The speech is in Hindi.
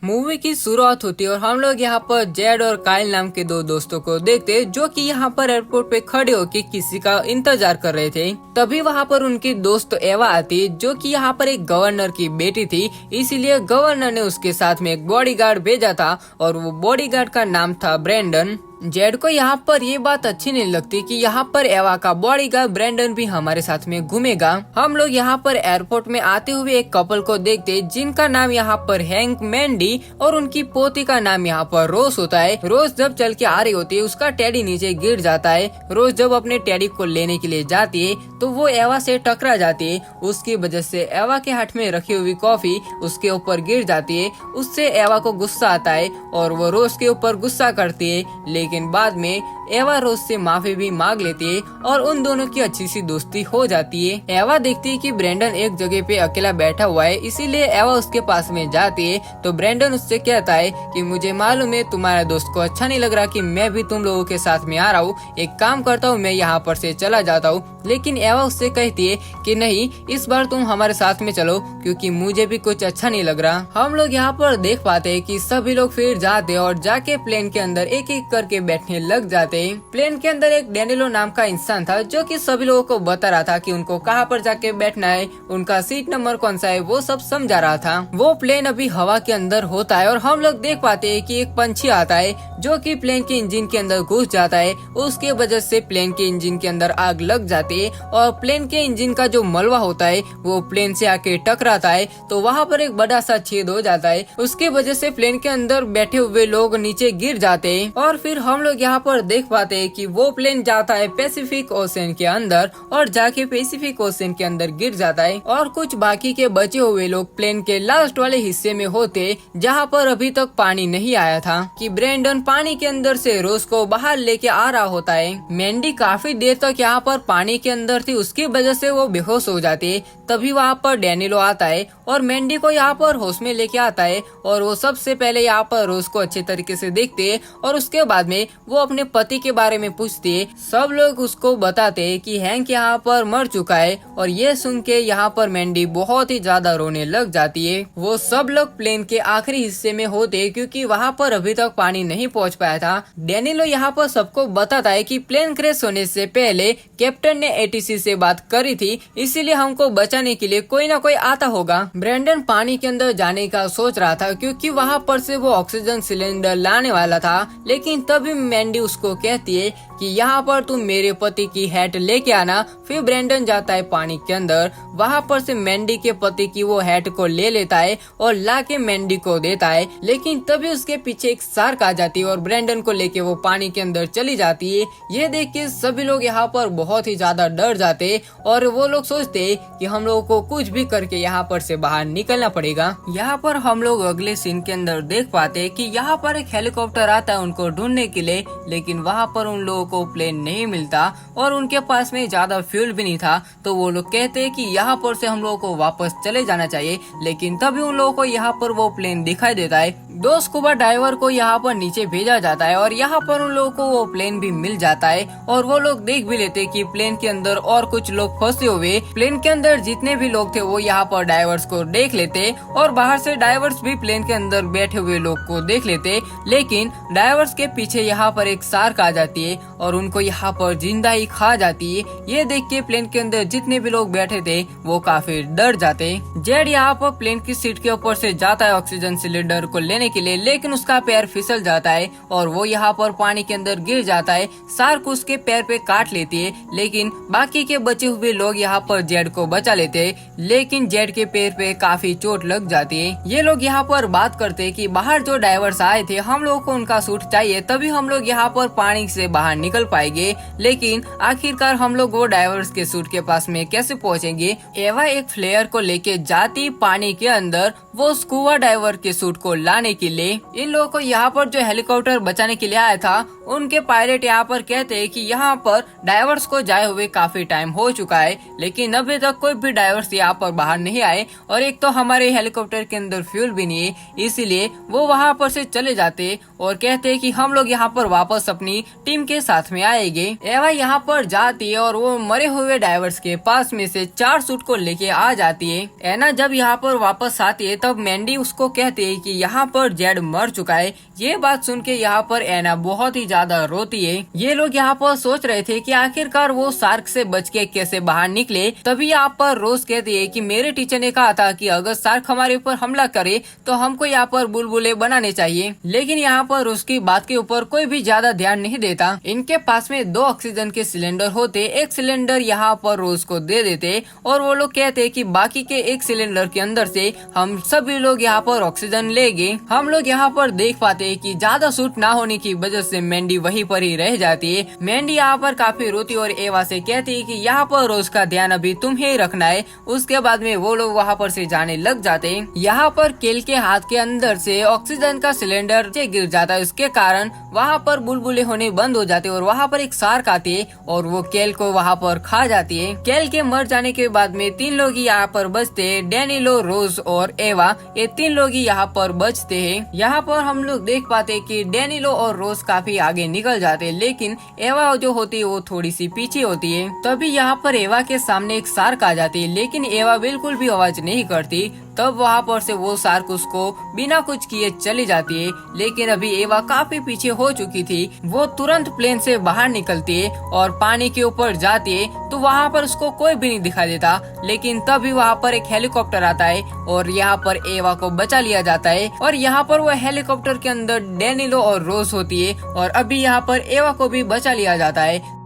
मूवी की शुरुआत होती है और हम लोग यहाँ पर जेड और काइल नाम के दो दोस्तों को देखते जो कि यहाँ पर एयरपोर्ट पे खड़े होकर किसी का इंतजार कर रहे थे। तभी वहाँ पर उनकी दोस्त एवा आती जो कि यहाँ पर एक गवर्नर की बेटी थी, इसीलिए गवर्नर ने उसके साथ में एक बॉडीगार्ड भेजा था और वो बॉडीगार्ड का नाम था ब्रेंडन। जेड को यहाँ पर ये बात अच्छी नहीं लगती कि यहाँ पर एवा का बॉडीगार्ड ब्रेंडन भी हमारे साथ में घूमेगा। हम लोग यहाँ पर एयरपोर्ट में आते हुए एक कपल को देखते जिनका नाम यहाँ पर हैंक मैंडी और उनकी पोती का नाम यहाँ पर रोज होता है। रोज जब चल के आ रही होती है उसका टेडी नीचे गिर जाता है। रोज जब अपने टेडी को लेने के लिए जाती है तो वो एवा से टकरा जाती है। उसकी वजह से एवा के हाथ में रखी हुई कॉफी उसके ऊपर गिर जाती है। उससे एवा को गुस्सा आता है और वो रोज के ऊपर गुस्सा करती है, लेकिन बाद में एवा रोज से माफी भी मांग लेती है और उन दोनों की अच्छी सी दोस्ती हो जाती है। एवा देखती है कि ब्रेंडन एक जगह पे अकेला बैठा हुआ है, इसीलिए एवा उसके पास में जाती है तो ब्रेंडन उससे कहता है कि मुझे मालूम है तुम्हारे दोस्त को अच्छा नहीं लग रहा कि मैं भी तुम लोगों के साथ में आ रहा हूँ, एक काम करता हूँ मैं यहाँ पर से चला जाता हूँ। लेकिन एवा उससे कहती है कि नहीं, इस बार तुम हमारे साथ में चलो क्योंकि मुझे भी कुछ अच्छा नहीं लग रहा। हम लोग यहाँ पर देख पाते हैं कि सभी लोग फिर जाते और जाके प्लेन के अंदर एक एक करके बैठने लग जाते। प्लेन के अंदर एक डेनिलो नाम का इंसान था जो कि सभी लोगों को बता रहा था कि उनको कहाँ पर जाके बैठना है, उनका सीट नंबर कौन सा है, वो सब समझा रहा था। वो प्लेन अभी हवा के अंदर होता है और हम लोग देख पाते हैं कि एक पंछी आता है जो कि प्लेन के इंजन के अंदर घुस जाता है। उसके वजह से प्लेन के इंजन के अंदर आग लग जाती है और प्लेन के इंजन का जो मलबा होता है वो प्लेन से आके टकराता है तो वहाँ पर एक बड़ा सा छेद हो जाता है। उसके वजह से प्लेन के अंदर बैठे हुए लोग नीचे गिर जाते हैं और फिर हम लोग यहाँ पर देख पाते हैं कि वो प्लेन जाता है पैसिफिक ओशन के अंदर और जाके पैसिफिक ओशन के अंदर गिर जाता है और कुछ बाकी के बचे हुए लोग प्लेन के लास्ट वाले हिस्से में होते जहाँ पर अभी तक पानी नहीं आया था कि ब्रेंडन पानी के अंदर से रोज को बाहर लेके आ रहा होता है। मैंडी काफी देर तक यहाँ पर पानी के अंदर थी, उसकी वजह से वो बेहोश हो जाती है। तभी वहाँ पर डेनिलो आता है और मैंडी को यहाँ पर होश में लेके आता है और वो सबसे पहले यहाँ पर रोज को अच्छे तरीके से देखते है और उसके बाद में वो अपने पति के बारे में पूछते है। सब लोग उसको बताते है कि हैंक यहाँ पर मर चुका है और ये सुन के यहाँ पर मैंडी बहुत ही ज्यादा रोने लग जाती है। वो सब लोग प्लेन के आखिरी हिस्से में होते क्योंकि वहाँ पर अभी तक पानी नहीं पहुँच पाया था। डेनिलो यहाँ पर सबको बताता है कि प्लेन क्रैश होने से पहले कैप्टन ने एटीसी से बात करी थी, इसीलिए हमको बचाने के लिए कोई ना कोई आता होगा। ब्रेंडन पानी के अंदर जाने का सोच रहा था क्योंकि वहाँ पर से वो ऑक्सीजन सिलेंडर लाने वाला था, लेकिन तभी मैंडी उसको कहती है कि यहाँ पर तुम मेरे पति की हैट लेके आना। फिर ब्रेंडन जाता है पानी के अंदर, वहाँ पर से मैंडी के पति की वो हैट को ले लेता है और लाके मैंडी को देता है, लेकिन तभी उसके पीछे एक शार्क आ जाती है और ब्रेंडन को लेके वो पानी के अंदर चली जाती है। ये देख के सभी लोग यहाँ पर बहुत ही ज्यादा डर जाते और वो लोग सोचते कि हम लोगों को कुछ भी करके यहाँ पर से बाहर निकलना पड़ेगा। यहाँ पर हम लोग अगले सीन के अंदर देख पाते कि यहाँ पर एक हेलीकॉप्टर आता है उनको ढूंढने के लिए, लेकिन वहाँ पर उन लोगों को प्लेन नहीं मिलता और उनके पास में ज्यादा फ्यूल भी नहीं था। तो वो लोग कहते हैं कि यहाँ पर से हम लोगों को वापस चले जाना चाहिए, लेकिन तभी उन लोगों को यहाँ पर वो प्लेन दिखाई देता है। दो स्कूबा डाइवर को यहाँ पर नीचे भेजा जाता है और यहाँ पर उन लोगों को वो प्लेन भी मिल जाता है और वो लोग देख भी लेते कि प्लेन के अंदर और कुछ लोग फंसे हुए। प्लेन के अंदर जितने भी लोग थे वो यहाँ पर डाइवर्स को देख लेते और बाहर से डाइवर्स भी प्लेन के अंदर बैठे हुए लोग को देख लेते, लेकिन डाइवर्स के पीछे यहाँ पर एक शार्क आ जाती है और उनको यहाँ पर जिंदा ही खा जाती है। ये देख के प्लेन के अंदर जितने भी लोग बैठे थे वो काफी डर जाते। जेड यहाँ पर प्लेन की सीट के ऊपर से जाता है ऑक्सीजन सिलेंडर को लेने के लिए, लेकिन उसका पैर फिसल जाता है और वो यहाँ पर पानी के अंदर गिर जाता है। शार्क उसके पैर पे काट लेती है, लेकिन बाकी के बचे हुए लोग यहाँ पर जेड को बचा लेते हैं, लेकिन जेड के पैर पे काफी चोट लग जाती है। ये लोग यहाँ पर बात करते हैं कि बाहर जो डाइवर्स आए थे हम लोगों को उनका सूट चाहिए, तभी हम लोग यहाँ पर पानी से बाहर निकल पाएंगे। लेकिन आखिरकार हम लोग वो डाइवर्स के सूट के पास में कैसे पहुँचेंगे? एवा एक फ्लेयर को लेके जाती पानी के अंदर वो स्कूबा डाइवर के सूट को लाने के लिए। इन लोगों को यहाँ पर जो हेलीकॉप्टर बचाने के लिए आया था उनके पायलट यहाँ पर कहते हैं कि यहाँ पर डाइवर्स को जाए हुए काफी टाइम हो चुका है, लेकिन अभी तक कोई भी डाइवर्स यहाँ पर बाहर नहीं आए और एक तो हमारे हेलीकॉप्टर के अंदर फ्यूल भी नहीं है, इसीलिए वो वहाँ पर से चले जाते और कहते हैं कि हम लोग यहाँ पर वापस अपनी टीम के साथ में आएंगे। एवा यहाँ पर जाती है और वो मरे हुए डाइवर्स के पास में से 4 सूट को लेके आ जाती है। एना जब यहाँ पर वापस आती है तब मैंडी उसको कहती है कि यहाँ पर जेड मर चुका है। ये बात सुन के यहाँ पर एना बहुत ही ज्यादा रोती है। ये लोग यहाँ पर सोच रहे थे कि आखिरकार वो शार्क से बच के कैसे बाहर निकले। तभी यहाँ पर रोज कहती है कि मेरे टीचर ने कहा था कि अगर शार्क हमारे ऊपर हमला करे तो हमको यहाँ पर बुलबुले बनाने चाहिए, लेकिन यहाँ पर उसकी बात के ऊपर कोई भी ज्यादा ध्यान नहीं देता। इनके पास में 2 ऑक्सीजन के सिलेंडर होते, एक सिलेंडर यहाँ पर रोज को दे देते और वो लोग कहते कि बाकी के एक सिलेंडर के अंदर से हम सभी लोग यहाँ पर ऑक्सीजन लेंगे। हम लोग यहाँ पर देख पाते हैं कि ज्यादा सूट ना होने की वजह से मैंडी वहीं पर ही रह जाती है। मैंडी यहाँ पर काफी रोती और एवा से कहती है कि यहाँ पर रोज का ध्यान अभी तुम्हें ही रखना है। उसके बाद में वो लोग वहाँ पर से जाने लग जाते हैं। यहाँ पर केल के हाथ के अंदर से ऑक्सीजन का सिलेंडर गिर जाता है, उसके कारण वहाँ पर बुलबुले होने बंद हो जाते और वहाँ पर एक शार्क आती है और वो केल को वहाँ पर खा जाती है। केल के मर जाने के बाद में 3 लोग ही यहाँ पर बचते हैं, डैनिलो, रोज और एवा। ये 3 लोग ही यहाँ पर बचते हैं। यहाँ पर हम लोग देख पाते हैं कि डैनिलो और रोज काफी आगे निकल जाते हैं, लेकिन एवा जो होती है वो थोड़ी सी पीछे होती है। तभी यहाँ पर एवा के सामने एक शार्क आ जाती है, लेकिन एवा बिल्कुल भी आवाज नहीं करती। तब वहाँ पर से वो शार्क उसको बिना कुछ किए चली जाती है, लेकिन अभी एवा काफी पीछे हो चुकी थी। वो तुरंत प्लेन से बाहर निकलती है और पानी के ऊपर जाती है तो वहाँ पर उसको कोई भी नहीं दिखाई देता, लेकिन तभी वहाँ पर एक हेलीकॉप्टर आता है और यहाँ पर एवा को बचा लिया जाता है। और यहाँ पर वो हेलीकॉप्टर के अंदर डैनिलो और रोज होती है और अभी यहाँ पर एवा को भी बचा लिया जाता है।